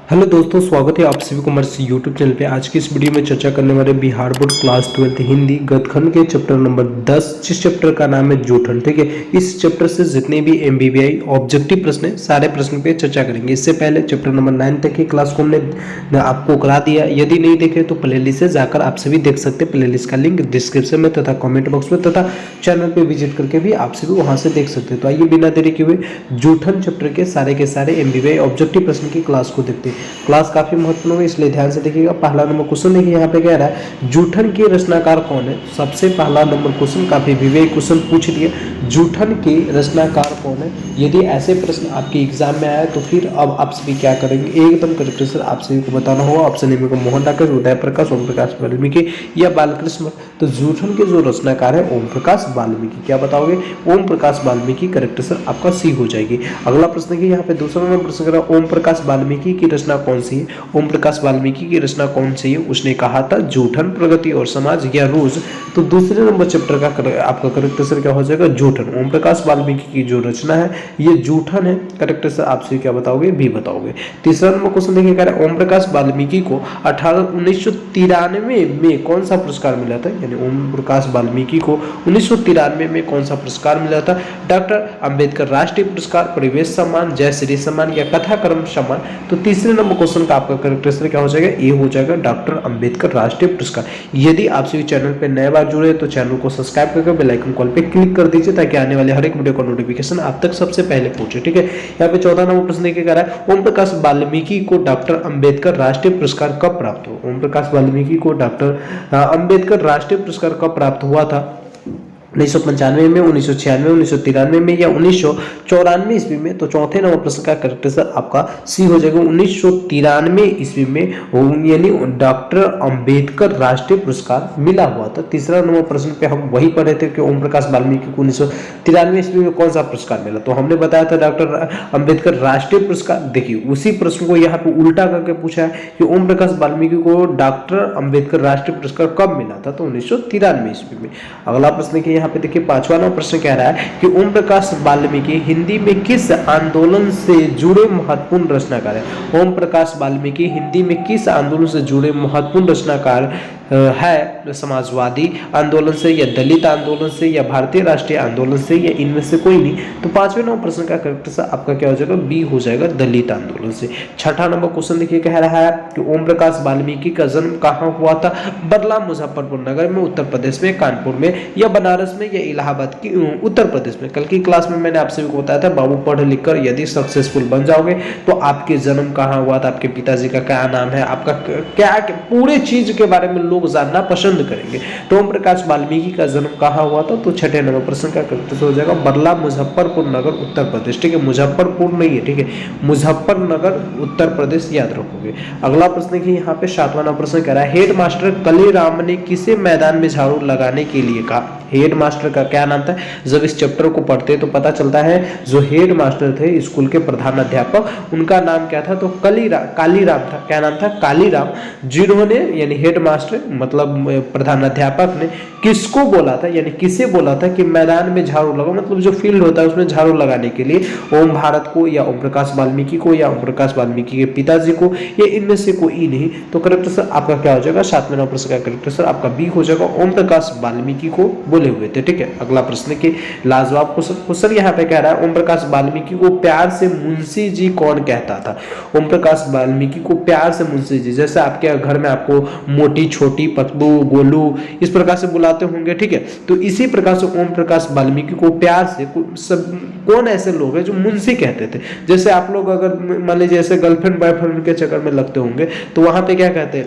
Hello दोस्तों, स्वागत है आप सभी को हमारे यूट्यूब चैनल पे। आज की इस वीडियो में चर्चा करने वाले बिहार बोर्ड क्लास 12 हिंदी गद्यखंड के चैप्टर नंबर 10, जिस चैप्टर का नाम है जूठन। ठीक है, इस चैप्टर से जितने भी एमबीबीआई ऑब्जेक्टिव प्रश्न है सारे प्रश्न पे चर्चा करेंगे। इससे पहले चैप्टर नंबर 9 तक की क्लास को हमने आपको करा दिया। यदि नहीं देखे तो प्ले लिस्ट से जाकर आप सभी देख सकते हैं। प्ले लिस्ट का लिंक डिस्क्रिप्शन में तथा कॉमेंट बॉक्स में तथा चैनल पर विजिट करके भी आप सभी वहाँ से देख सकते हैं। तो आइए बिना देरी के हुए जूठन चैप्टर के सारे एमबीबीआई ऑब्जेक्टिव प्रश्न की क्लास को देखते हैं। क्लास काफी महत्वपूर्ण होगी, इसलिए ध्यान से देखिएगा। पहला नंबर क्वेश्चन देखिए, यहाँ पे कह रहा है जूठन के रचनाकार कौन है। सबसे पहला नंबर क्वेश्चन काफी विवेक क्वेश्चन पूछ दिए, जूठन के रचनाकार कौन है। यदि ऐसे प्रश्न आपके एग्जाम में आए तो फिर अब आप सभी क्या करेंगे, एकदम करेक्ट आंसर आप सभी को बताना होगा। ऑप्शन ए में मोहन डाकर, उदय प्रकाश, ओम प्रकाश वाल्मीकि या बालकृष्ण। तो जूठन के जो रचनाकार है ओम प्रकाश वाल्मीकि। क्या बताओगे, ओम प्रकाश वाल्मीकि। करेक्ट आंसर आपका सी हो जाएगी। अगला प्रश्न देखिए, यहाँ पे दूसरा नंबर प्रश्न करा, ओम प्रकाश वाल्मीकि की रचना कौन सी है। ओम प्रकाश वाल्मीकि की रचना कौन सी है। उसने कहा था जूठन, प्रगति और समाज या रोज। तो दूसरे नंबर चैप्टर का आपका करेक्ट आंसर क्या हो जाएगा, जूठन। ओम प्रकाश वाल्मीकि की जो रचना है ये जूठन है। करेक्ट आंसर आप सभी क्या बताओगे, बी बताओगे। तीसरा नंबर क्वेश्चन देखिए, कह रहा है ओम प्रकाश वाल्मीकि को 1993 में कौन सा पुरस्कार मिला था। यानी ओम प्रकाश वाल्मीकि को 1993 में कौन सा पुरस्कार मिला था। डॉक्टर अंबेडकर राष्ट्रीय पुरस्कार, परिवेश सम्मान, जय श्री सम्मान या कथा कर्म सम्मान। तो तीसरे नंबर क्वेश्चन का आपका करेक्ट आंसर क्या हो जाएगा, ए हो जाएगा, डॉक्टर अंबेडकर राष्ट्रीय पुरस्कार। यदि आप सभी चैनल पे नए बार जुड़े तो चैनल को सब्सक्राइब करके बेल आइकन कॉल पे क्लिक कर दीजिए, ताकि आने वाले हर एक वीडियो का नोटिफिकेशन आप तक सबसे पहले पहुंचे। ठीक है, यहाँ पे 14 नंबर प्रश्न देखिए, कह रहा है ओम प्रकाश वाल्मीकि को डॉक्टर अंबेडकर राष्ट्रीय पुरस्कार कब प्राप्त हुआ। ओम प्रकाश वाल्मीकि को डॉक्टर अंबेडकर राष्ट्रीय पुरस्कार कब प्राप्त हुआ था। 1995 में, 1996, 1993 में या 1994 ईस्वी में। तो चौथे नंबर प्रश्न का करेक्ट आंसर आपका सी हो जाएगा, 1993 ईस्वी में यानी डॉक्टर अंबेडकर राष्ट्रीय पुरस्कार मिला हुआ था। तीसरा नंबर प्रश्न पे हम वही पढ़े थे कि ओम प्रकाश वाल्मीकि को 1993 ईस्वी में कौन सा पुरस्कार मिला। तो हमने बताया था डॉक्टर अंबेडकर राष्ट्रीय पुरस्कार। देखिए उसी प्रश्न को यहाँ पे उल्टा करके पूछा है कि ओम प्रकाश वाल्मीकि को डॉक्टर अंबेडकर राष्ट्रीय पुरस्कार कब मिला था। तो 1993 ईस्वी में। अगला प्रश्न के यहाँ पे देखिए, पांचवा नंबर प्रश्न कह रहा है कि ओम प्रकाश वाल्मीकि हिंदी में किस आंदोलन से जुड़े महत्वपूर्ण रचनाकार है। ओम प्रकाश वाल्मीकि हिंदी में किस आंदोलन से जुड़े महत्वपूर्ण रचनाकार है। समाजवादी आंदोलन से या दलित आंदोलन से या भारतीय राष्ट्रीय आंदोलन से या इनमें से कोई नहीं। तो पांचवें नंबर प्रश्न का करेक्ट आंसर आपका क्या हो जाएगा, बी हो जाएगा, दलित आंदोलन से। छठा नंबर क्वेश्चन देखिए, कह रहा है कि ओम प्रकाश वाल्मीकि का जन्म कहाँ हुआ था। बदला मुजफ्फरपुर नगर में, उत्तर प्रदेश में, कानपुर में या बनारस में या इलाहाबाद की उत्तर प्रदेश में। कल की क्लास में मैंने आप सभी को बताया था, बाबू पढ़ लिख कर यदि सक्सेसफुल बन जाओगे तो आपके जन्म कहाँ हुआ था, आपके पिताजी का क्या नाम है, आपका क्या पूरे चीज के बारे में लोग जानना पसंद करेंगे। तो ओम प्रकाश वाल्मीकि का जन्म कहाँ हुआ था। तो छठे नंबर प्रश्न का करेक्ट हो जाएगा, बदला मुजफ्फरपुर नगर, उत्तर प्रदेश। ठीक है, मुजफ्फरपुर नहीं है, ठीक है, मुजफ्फरनगर, उत्तर प्रदेश, याद रखोगे। अगला प्रश्न की यहाँ पे सातवां नंबर प्रश्न कह रहा है, हेड मास्टर कलीराम ने किसे मैदान में झाड़ू लगाने के लिए कहा। हेड मास्टर का क्या नाम था। जब इस चैप्टर को पढ़ते तो पता चलता है जो हेड मास्टर थे स्कूल के प्रधान अध्यापक, उनका नाम क्या था। तो कालीराम था। क्या नाम था, कालीराम। जिन्होंने यानी हेड मास्टर मतलब प्रधान अध्यापक ने किसको बोला था, यानी किसे बोला था कि मैदान में झाड़ू लगाओ, मतलब जो फील्ड होता है उसमें झाड़ू लगाने के लिए ओम भारत को या ओम प्रकाश वाल्मीकि को या ओम प्रकाश वाल्मीकि के पिताजी को या इनमें से कोई नहीं। तो करेक्ट आंसर आपका क्या हो जाएगा, सातवें नंबर प्रश्न का करेक्ट आंसर आपका बी हो जाएगा, ओम प्रकाश वाल्मीकि को बोले हुए थे। ठीक है, अगला प्रश्न के लाजवाब क्वेश्चन यहाँ पे कह रहा है, ओम प्रकाश वाल्मीकि को प्यार से मुंशी जी कौन कहता था। ओम प्रकाश वाल्मीकि को प्यार से मुंशी जी, जैसे आपके घर में आपको मोटी, छोटी, पतलू, गोलू इस प्रकार से बुलाते होंगे। ठीक है, तो इसी प्रकार से ओम प्रकाश वाल्मीकि को प्यार से कौन ऐसे लोग हैं जो मुंशी कहते थे। जैसे आप लोग अगर मान लीजिए ऐसे गर्लफ्रेंड बॉयफ्रेंड के चक्कर में लगते होंगे तो वहां पे क्या कहते हैं,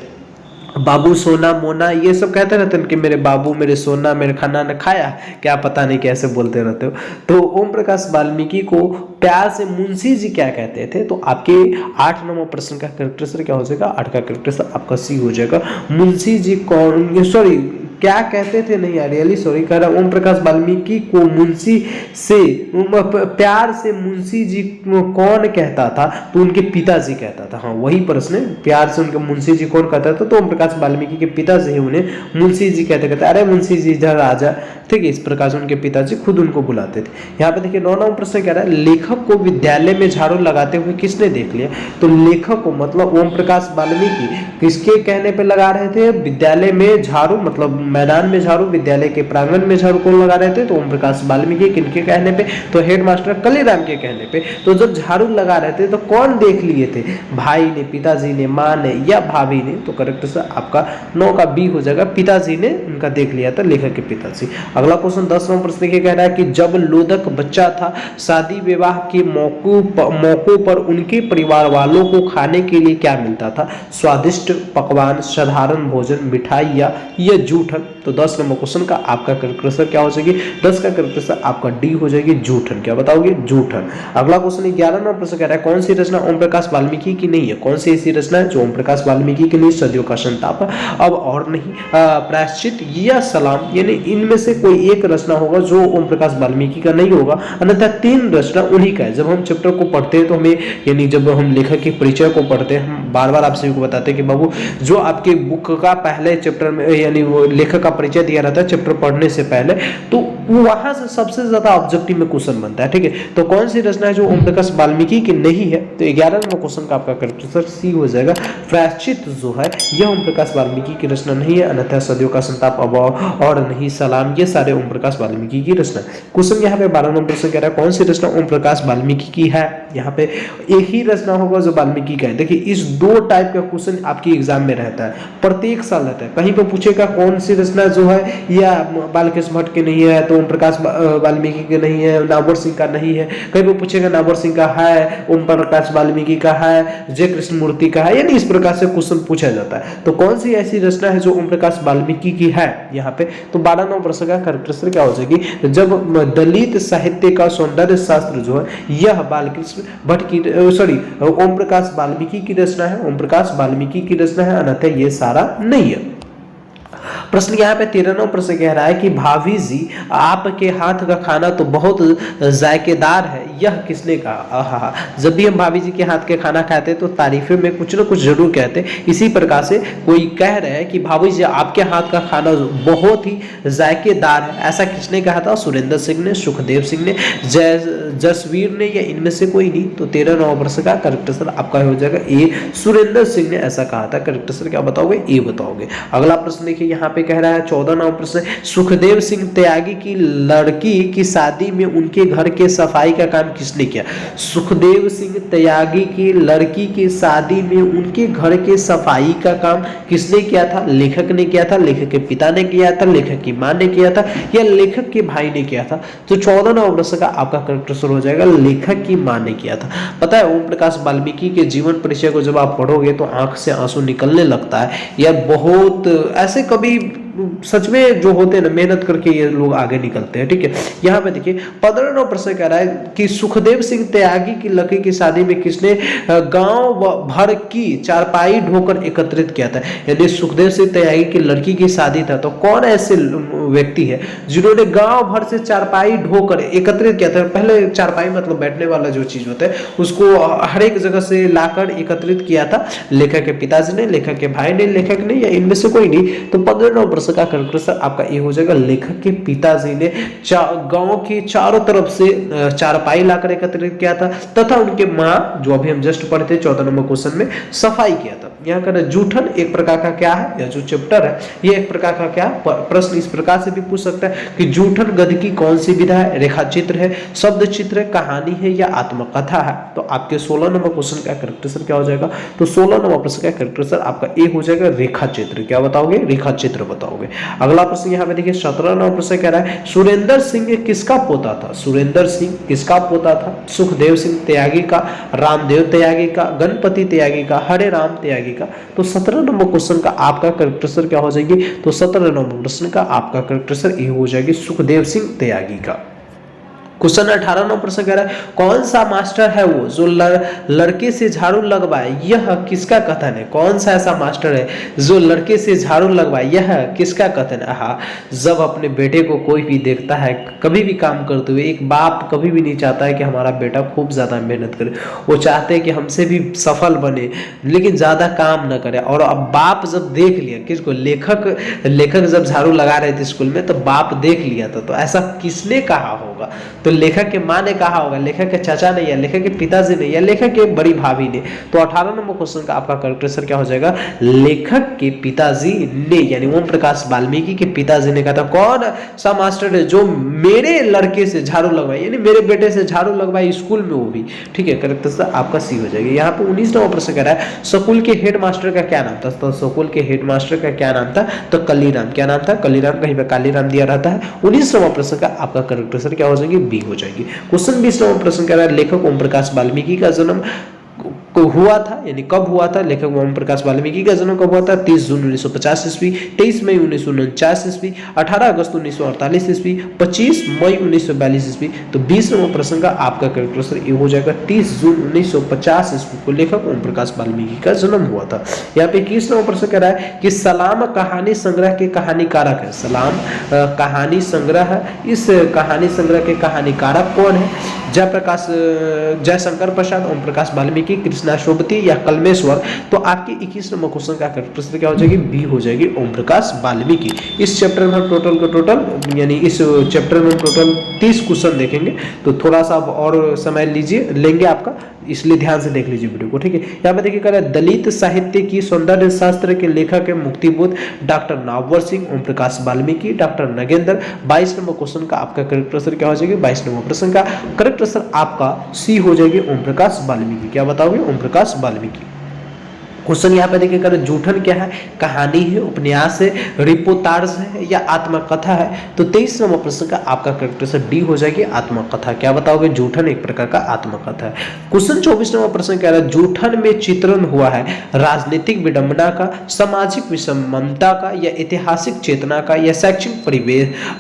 बाबू, सोना, मोना, ये सब कहते रहते हैं कि मेरे बाबू, मेरे सोना, मेरे खाना ने खाया, क्या पता नहीं कैसे बोलते रहते हो। तो ओम प्रकाश वाल्मीकि को प्यार से मुंशी जी क्या कहते थे। तो आपके 8 नंबर प्रश्न का करेक्ट आंसर क्या हो जाएगा, 8 का करेक्ट आंसर आपका सी हो जाएगा, मुंशी जी कौन, सॉरी क्या कहते थे, नहीं रियली सॉरी, कह रहा ओम प्रकाश वाल्मीकि को मुंशी से प्यार से मुंशी जी कौन कहता था, तो उनके पिताजी कहता था। हाँ वही प्रश्न है, प्यार से उनके मुंशी जी कौन कहता था, तो ओम प्रकाश वाल्मीकि के पिताजी उन्हें मुंशी जी कहते अरे मुंशी जी इधर आ जा, ठीक है। इस प्रकार से उनके पिताजी खुद उनको बुलाते थे। यहाँ पे देखिए 9वां प्रश्न कह रहा है लेखक को विद्यालय में झाड़ू लगाते हुए किसने देख लिया, तो लेखक को मतलब ओम प्रकाश वाल्मीकि किसके कहने पे लगा रहे थे, विद्यालय में झाड़ू, मतलब मैदान में झाड़ू, विद्यालय के प्रांगण में झाड़ू कौन लगा रहे थे, तो ओम प्रकाश वाल्मीकि। किनके कहने पे, तो हेडमास्टर कलीराम के कहने पे। तो जब झाड़ू लगा रहे थे तो कौन देख लिए थे, भाई ने, पिताजी ने, माँ ने या भाभी ने, तो करेक्ट से आपका 9 का बी हो जाएगा, पिताजी ने उनका देख लिया था, लेखक के पिताजी। अगला क्वेश्चन 10वां प्रश्न ये कह रहा है कि जब लोदक बच्चा था शादी विवाह के मौकों पर उनके परिवार वालों को खाने के लिए क्या मिलता था, स्वादिष्ट पकवान, साधारण भोजन, मिठाई या जूठन। तो 10 नंबर क्वेश्चन का आपका करेक्ट आंसर क्या हो जाएगी, 10 का करेक्ट आंसर आपका डी हो जाएगी, जूठन। क्या बताओगे, जूठन। अगला क्वेश्चन 11 नंबर प्रश्न कह रहा है कौन सी रचना ओम प्रकाश वाल्मीकि की नहीं है, कौन सी ऐसी रचना है जो ओम प्रकाश वाल्मीकि की नहीं, सदियों का संताप, अब और नहीं, प्रायश्चित या सलाम, यानी इनमें से कोई एक रचना होगा जो ओम प्रकाश वाल्मीकि का नहीं होगा, अन्यथा 3 रचना उन्हीं का है। जब हम चैप्टर को पढ़ते हैं तो हमें, यानी जब हम लेखक के परिचय को पढ़ते हैं, हम बार बार आप सभी को बताते हैं कि बाबू जो आपके बुक का पहले चैप्टर में, यानी वो लेखक का परिचय दिया रहता है चैप्टर पढ़ने से पहले, तो वहां से सबसे ज्यादा ऑब्जेक्टिव में क्वेश्चन बनता है, ठीक है। तो कौन सी रचना है जो ओम प्रकाश वाल्मीकि की नहीं है, तो 11 नंबर क्वेश्चन का आपका करेक्ट आंसर सी हो जाएगा, प्रायश्चित जो है यह ओम प्रकाश वाल्मीकि की रचना नहीं है, अन्यथा सदियों का संताप, अब और नहीं, सलाम, ये सारे ओम प्रकाश वाल्मीकि की रचना। क्वेश्चन यहाँ पे 12 नंबर प्रश्न कह रहा है कौन सी रचना ओम प्रकाश वाल्मीकि की है, यहाँ पे एक ही रचना होगा जो वाल्मीकि का है। देखिए इस 2 टाइप का क्वेश्चन आपकी एग्जाम में रहता है, प्रत्येक साल रहता है। कहीं पे पूछेगा कौन सी रचना जो है या बालकृष्ण भट्ट की नहीं है, तो ओम प्रकाश वाल्मीकि के नहीं है, नागौर सिंह का नहीं है। कहीं पे पूछेगा नागौर सिंह का है, ओम प्रकाश वाल्मीकि का है, जय कृष्ण मूर्ति का है, यानी इस प्रकार से क्वेश्चन पूछा जाता है। तो कौन सी ऐसी रचना है जो ओम प्रकाश वाल्मीकि की है यहाँ पे, तो 12 नंबर प्रश्न का करेक्ट आंसर क्या हो जाएगी, जब दलित साहित्य का सौंदर्य शास्त्र जो है यह बालकृष्ण भट्ट की, सॉरी ओम प्रकाश वाल्मीकि की रचना है, ओम प्रकाश वाल्मीकि की रचना है, अन्यथा ये सारा नहीं है। प्रश्न यहाँ पे 13वां प्रश्न कह रहा है कि भाभी जी आपके हाथ का खाना तो बहुत जायकेदार है, यह किसने कहा। जब भी हम भाभी जी के हाथ के खाना खाते तो तारीफे में कुछ ना कुछ जरूर कहते। इसी प्रकार से कोई कह रहे हैं कि भाभी जी आपके हाथ का खाना बहुत ही जायकेदार है, ऐसा किसने कहा था, सुरेंद्र सिंह ने, सुखदेव सिंह ने, जसवीर ने, या इनमें से कोई नहीं। तो 13वां प्रश्न का करेक्ट आंसर आपका हो जाएगा ए, सुरेंद्र सिंह ने ऐसा कहा था। करेक्ट आंसर क्या बताओगे, ए बताओगे। अगला प्रश्न देखिए यहाँ पे कह रहा है 14वां प्रश्न, सुखदेव सिंह त्यागी की लड़की की शादी में उनके घर के सफाई का काम किसने किया। सुखदेव सिंह त्यागी की लड़की की शादी में उनके घर के सफाई का काम किसने किया था, लेखक ने किया था, लेखक के पिता ने किया था, लेखक की मां ने किया था, या लेखक के भाई ने किया था। तो 14वां प्रश्न का आपका करेक्ट आंसर हो जाएगा, लेखक की मां ने किया था। पता है ओम प्रकाश वाल्मीकि के जीवन परिचय को जब आप पढ़ोगे तो आंख से आंसू निकलने लगता है यार, बहुत ऐसे कभी सच में जो होते हैं ना मेहनत करके ये लोग आगे निकलते हैं, ठीक है। यहाँ पे देखिए 15वां प्रश्न कह रहा है कि सुखदेव सिंह त्यागी की लड़की की शादी में किसने गांव भर की चारपाई ढोकर एकत्रित किया था। यदि सुखदेव सिंह त्यागी की लड़की की शादी था तो कौन ऐसे व्यक्ति है जिन्होंने गांव भर से चारपाई ढोकर एकत्रित किया था। पहले चारपाई मतलब बैठने वाला जो चीज होता है उसको हर एक जगह से लाकर एकत्रित किया था, लेखक के पिताजी ने, लेखक के भाई ने, लेखक ने, या इनमें से कोई नहीं। तो 15वां प्रश्न का करेक्ट आंसर आपका ये हो जाएगा, लेखक के पिताजी ने गांव के चारों तरफ से चारपाई लाकर एकत्रित किया था, तथा उनके मां जो अभी हम जस्ट पढ़े थे 14 नंबर क्वेश्चन में सफाई किया था। यहाँ का जूठन एक प्रकार का क्या है, यह जो चैप्टर है ये एक प्रकार का क्या प्रश्न इस प्रकार से भी पूछ सकता है कि जूठन गद्य की कौन सी विधा है, रेखा चित्र है, शब्द चित्र है, कहानी है, या आत्मकथा है। तो आपके 16 नंबर क्वेश्चन का करेक्ट आंसर क्या हो जाएगा, तो 16 नंबर प्रश्न का करेक्ट आंसर आपका ए हो जाएगा, रेखा चित्र। क्या बताओगे, रेखा चित्र बताओगे। अगला प्रश्न यहाँ पे देखिए 17 नंबर प्रश्न कह रहा है सुरेंद्र सिंह किसका पोता था। सुरेंद्र सिंह किसका पोता था, सुखदेव सिंह त्यागी का, रामदेव त्यागी का, गणपति त्यागी का, हरे राम त्यागी का। तो 17 नंबर क्वेश्चन का आपका करेक्ट आंसर क्या हो जाएगी, तो 17 नंबर प्रश्न का आपका करेक्ट आंसर ए हो जाएगी, सुखदेव सिंह त्यागी का। क्वेश्चन 18 नंबर प्रश्न कह रहा है कौन सा मास्टर है वो जो लड़के से झाड़ू लगवाए, यह किसका कथन है। कौन सा ऐसा मास्टर है जो लड़के से झाड़ू लगवाए, यह किसका कथन है। हाँ, जब अपने बेटे को कोई भी देखता है कभी भी काम करते हुए, एक बाप कभी भी नहीं चाहता है कि हमारा बेटा खूब ज्यादा मेहनत करे, वो चाहते हैं कि हमसे भी सफल बने लेकिन ज्यादा काम न करे। और अब बाप जब देख लिया, किसको, लेखक जब झाड़ू लगा रहे थे स्कूल में तो बाप देख लिया था, तो ऐसा किसने कहा होगा। तो लेखक के माँ ने कहा होगा, लेखक के चाचा ने, या लेखक के पिताजी ने, या लेखक के बड़ी भाभी ने। तो 18 नंबर क्वेश्चन का आपका करेक्ट आंसर क्या हो जाएगा, लेखक के पिताजी ने, यानी ओम प्रकाश वाल्मीकि के पिताजी ने कहा था। कौन सा मास्टर है जो मेरे लड़के से झाड़ू लगवाए, यानी मेरे बेटे से झाड़ू लगवाए स्कूल में, वो भी। ठीक है, करेक्ट आंसर आपका सी हो जाएगा। यहाँ पे 19 नंबर प्रश्न कह रहा है स्कूल के हेड मास्टर का क्या नाम था। तो स्कूल के हेड मास्टर का क्या नाम था, तो कलीराम। क्या नाम था, कलीराम, कहीं पे कालीराम दिया रहता है। 19 नंबर प्रश्न का आपका करेक्ट आंसर क्या हो जाएगी, बी हो जाएगी। क्वेश्चन 20 नंबर प्रश्न कह रहा है लेखक ओम प्रकाश वाल्मीकि का जन्म हुआ था, यानी कब हुआ था। लेखक ओम प्रकाश वाल्मीकि का जन्म कब हुआ था, 30 जून 1950 ईस्वी, 23 मई 1949 ईस्वी, 18 अगस्त 1948 ईस्वी, 25 मई 1942 ईस्वी। तो 20 नंबर प्रश्न का आपका करेक्ट आंसर ये हो जाएगा 30 जून 1950 ईस्वी को लेखक ओम प्रकाश वाल्मीकि का जन्म हुआ था। यहाँ पे 21 नंबर प्रश्न कह रहा है कि सलाम कहानी संग्रह के कहानीकारक है। सलाम कहानी संग्रह, इस कहानी संग्रह के कहानीकारक कौन है। जयप्रकाश, जयशंकर प्रसाद, ओम प्रकाश वाल्मीकि, कृष्णा शोभती या कलमेश्वर। तो आपके 21 नंबर क्वेश्चन का करेक्ट आंसर क्या हो जाएगी, बी हो जाएगी, ओम प्रकाश वाल्मीकि। इस चैप्टर में टोटल यानी इस चैप्टर में टोटल 30 क्वेश्चन देखेंगे, तो थोड़ा सा और समय लेंगे आपका, इसलिए ध्यान से देख लीजिए वीडियो को। ठीक है, यहाँ पे देखिए कह रहा है दलित साहित्य की सौंदर्य शास्त्र के लेखक है Muktibodh doctor Namvar Singh, Om Prakash Valmiki, doctor Nagendra. 22 number question का आपका करेक्ट आंसर क्या हो जाएगी, 22 नंबर प्रश्न का करेक्ट आंसर आपका सी हो जाएगी, ओम प्रकाश वाल्मीकि। क्या बताओगे, ओम प्रकाश वाल्मीकि। क्वेश्चन यहाँ पे देखिए कर जूठन क्या है, कहानी है, उपन्यास है, रिपोर्टाज है या आत्मकथा है। तो 23 नंबर प्रश्न का आपका करेक्ट आंसर डी हो जाएगी, आत्मकथा। क्या बताओगे, जूठन एक प्रकार का आत्मकथा है। क्वेश्चन 24 नंबर प्रश्न कह रहा है जूठन में चित्रण हुआ है राजनीतिक विडंबना का, सामाजिक विषमता का या ऐतिहासिक चेतना का या शैक्षिक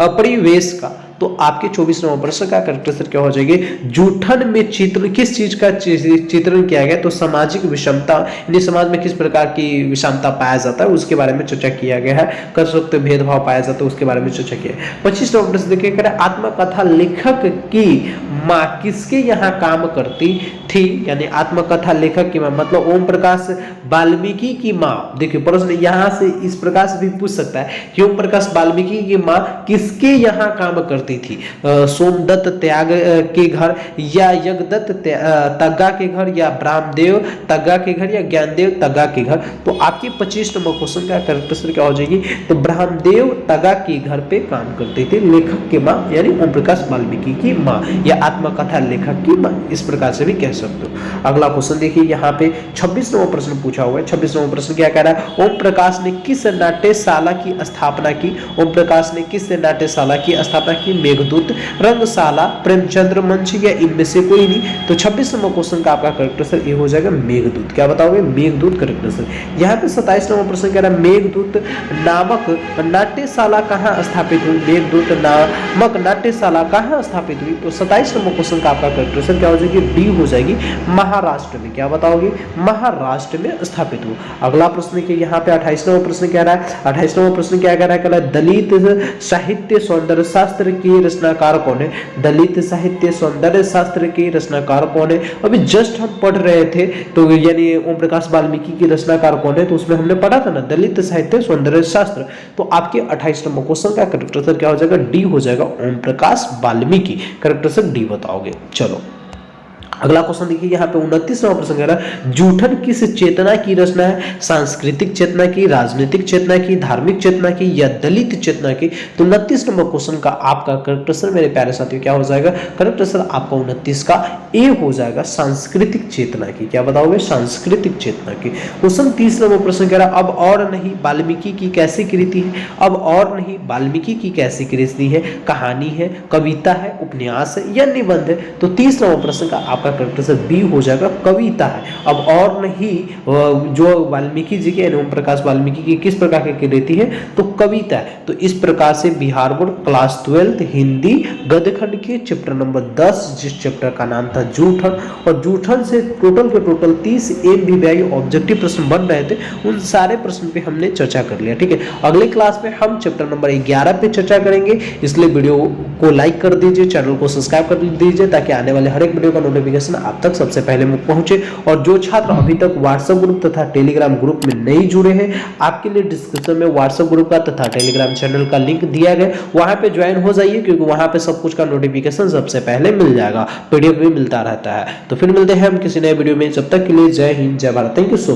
परिवेश का। तो आपके 24 नंबर प्रश्न का करेक्ट आंसर क्या हो जाएगी, जूठन में चित्र किस चीज का चित्रण किया गया, तो सामाजिक विषमता, यानी समाज में किस प्रकार की विषमता पाया जाता है उसके बारे में चर्चा किया गया है। कर सकते भेदभाव पाया जाता है उसके बारे में चर्चा किया है। 25 नंबर प्रश्न देखिए करें आत्मकथा लेखक की माँ किसके यहाँ काम करती थी, यानी आत्मकथा लेखक की माँ मतलब ओम प्रकाश वाल्मीकि की माँ। देखिए प्रश्न यहाँ से इस प्रकार से भी पूछ सकता है कि ओम प्रकाश वाल्मीकि की माँ किसके यहाँ काम करती थी, सोमदत्त त्याग के घर या यज्ञदत्त तग्गा के घर या ब्राह्मदेव तग्गा के घर या ज्ञानदेव तग्गा के घर। तो आपके 25 नंबर क्वेश्चन का करेक्ट आंसर क्या हो जाएगी, तो ब्राह्मदेव तग्गा के घर पे काम करते थे लेखक के माँ, यानी ओम प्रकाश वाल्मीकि की माँ या आत्मकथा लेखक की माँ, इस प्रकार से भी कह सकते हो। अगला क्वेश्चन देखिए यहाँ पे 26 नंबर प्रश्न पूछा हुआ है। 26 नंबर प्रश्न क्या कह रहा है, ओम प्रकाश ने किस नाट्यशाला की स्थापना की। ओम प्रकाश ने किस नाट्यशाला की स्थापना की, मेघदूत, रंगशाला, प्रेमचंद्र मंच या इनमें से कोई नहीं। तो 26 नंबर क्वेश्चन का आपका करेक्ट आंसर ये हो जाएगा मेघदूत। क्या बताओगे, मेघदूत करेक्ट आंसर। यहाँ पे 27 नंबर प्रश्न कह रहा है मेघदूत नामक नाट्यशाला कहाँ स्थापित हुई, मेघदूत नामक नाट्यशाला कहाँ स्थापित हुई। तो 27 नंबर क्वेश्चन का आपका करेक्ट आंसर क्या हो जाएगी, डी हो जाएगी, महाराष्ट्र में। क्या बताओगे, महाराष्ट्र में स्थापित हुआ। अगला प्रश्न के यहाँ पे 28 नंबर प्रश्न कह रहा है, 28 नंबर प्रश्न क्या कह रहा है, दलित साहित्य सौंदर्य शास्त्र के रचनाकार कौन है। दलित साहित्य सौंदर्य शास्त्र के रचनाकार कौन है, अभी जस्ट हम पढ़ रहे थे, तो यानी ओम प्रकाश वाल्मीकि की रचनाकार कौन है, तो उसमें हमने पढ़ा था ना दलित साहित्य सौंदर्य शास्त्र। तो आपके 28 नंबर क्वेश्चन का करेक्ट आंसर क्या हो जाएगा, डी हो जाएगा, ओम Prakash Valmiki. Correct answer D बताओगे। चलो अगला क्वेश्चन देखिए यहाँ पे 29 नंबर प्रश्न कह रहा है जूठन किस चेतना की रचना है, सांस्कृतिक चेतना की, राजनीतिक चेतना की, धार्मिक चेतना की या दलित चेतना की। तो 29 नंबर क्वेश्चन का आपका करेक्ट आंसर मेरे प्यारे साथियों क्या हो जाएगा, करेक्ट आंसर आपका 29 का ए हो जाएगा, सांस्कृतिक चेतना की। क्या बताओगे, सांस्कृतिक चेतना की। क्वेश्चन 30 नंबर प्रश्न कह रहा है अब और नहीं वाल्मीकि की कैसी कृति है। अब और नहीं वाल्मीकि की कैसी कृति है, कहानी है, कविता है, उपन्यास है या निबंध है। तो 30 नंबर प्रश्न का आपका आपका करेक्ट आंसर बी हो जाएगा, कविता है। अब और नहीं, जो वाल्मीकि जी के ओम प्रकाश वाल्मीकि की किस प्रकार की रहती है, तो कविता है। तो इस प्रकार से बिहार बोर्ड क्लास 12 हिंदी गद्यखंड के चैप्टर नंबर 10, जिस चैप्टर का नाम था जूठन, और जूठन से टोटल के टोटल 30 एमबीबीआई ऑब्जेक्टिव प्रश्न बन रहे थे, उन सारे प्रश्न पे हमने चर्चा कर लिया। ठीक है, अगले क्लास में हम चैप्टर नंबर 11 पे चर्चा करेंगे, इसलिए वीडियो को लाइक कर दीजिए, चैनल को सब्सक्राइब कर दीजिए, ताकि आने वाले हर एक वीडियो का नोटिफिकेशन आप तक सबसे पहले पहुंचे। और जो छात्र अभी तक व्हाट्सएप ग्रुप तथा टेलीग्राम ग्रुप में नहीं जुड़े हैं, आपके लिए डिस्क्रिप्शन में व्हाट्सएप ग्रुप का तथा टेलीग्राम चैनल का लिंक दिया गया, वहां पे ज्वाइन हो जाइए, क्योंकि वहां पे सब कुछ का नोटिफिकेशन सबसे पहले मिल जाएगा, पीडीएफ भी मिलता रहता है। तो फिर मिलते हैं हम किसी नए वीडियो में, जब तक के लिए जय हिंद जय Bharat, thank you so much.